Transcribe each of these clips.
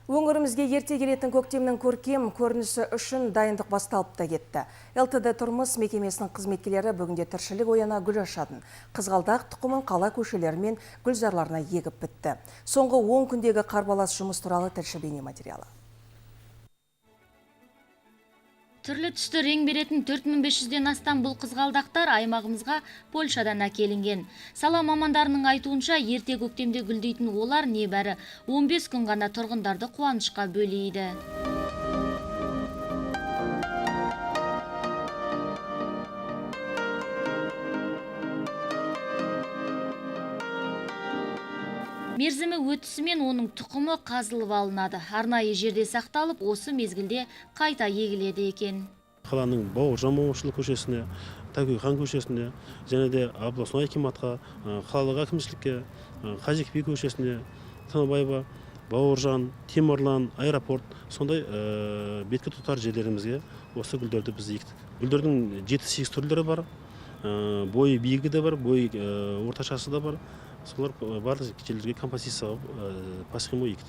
Өңірімізге ерте келетін көктемнің көркем көрінісі үшін дайындық басталып та кетті. ЛТД тұрмыс мекемесінің қызметкерлері бүгінде тіршілік ояна гүл ашатын. Қызғалдақ тұқымын қала көшелері мен гүлзарларына егіп бітті. Соңғы 10 күндегі қарбалас жұмыс туралы тілші бейнематериалы. Түрлі түсті рең беретін 4500-ден астам бұл қызғалдақтар аймағымызға Польшадан әкелінген. Сала мамандарының айтуынша, ерте көктемде гүлдейтін олар небәрі 15 күн ғана тұрғындарды қуанышқа бөлейді. Мерзімі өтісімен оның тұқымы қазылып алынады. Арнайы жерде сақталып, осы мезгілде қайта егіледі екен. Қаланың Бауыржан Момышұлы көшесіне, Тәкөйхан көшесіне, және де областной акиматқа, қалалық әкімшілікке, Қажик би көшесіне, Тыныбаева, Бауыржан, Темірлан, аэропорт, сондай бетке тұтар жерлерімізге осы гүлдерді біз ектік. Гүлдердің 7-8 түрлері бар, бойы биігі де бар, бойы орташасы да бар. Солар барлық жерлерге композиция по схему екті.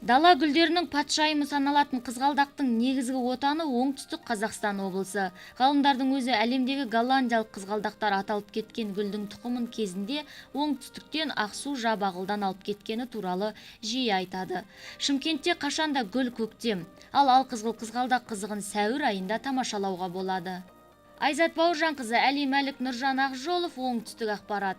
Дала гүлдерінің патшайымы саналатын қызғалдақтың негізгі отаны оңтүстік Қазақстан облысы. Ғалымдардың өзі әлемдегі голландиялық қызғалдақтар аталып кеткен гүлдің тұқымын кезінде оңтүстіктен Ақсу Жабағылдан алып кеткені туралы жиі айтады. Шымкентте қашанда гүл көктем, ал алқызғыл қызғалдақ қызығын сәуір айында тамашалауға болады. Айзат Бауыржан қызы, Әли Мәлік, Нұржан Ақжолов, оңтүстік ақпарат.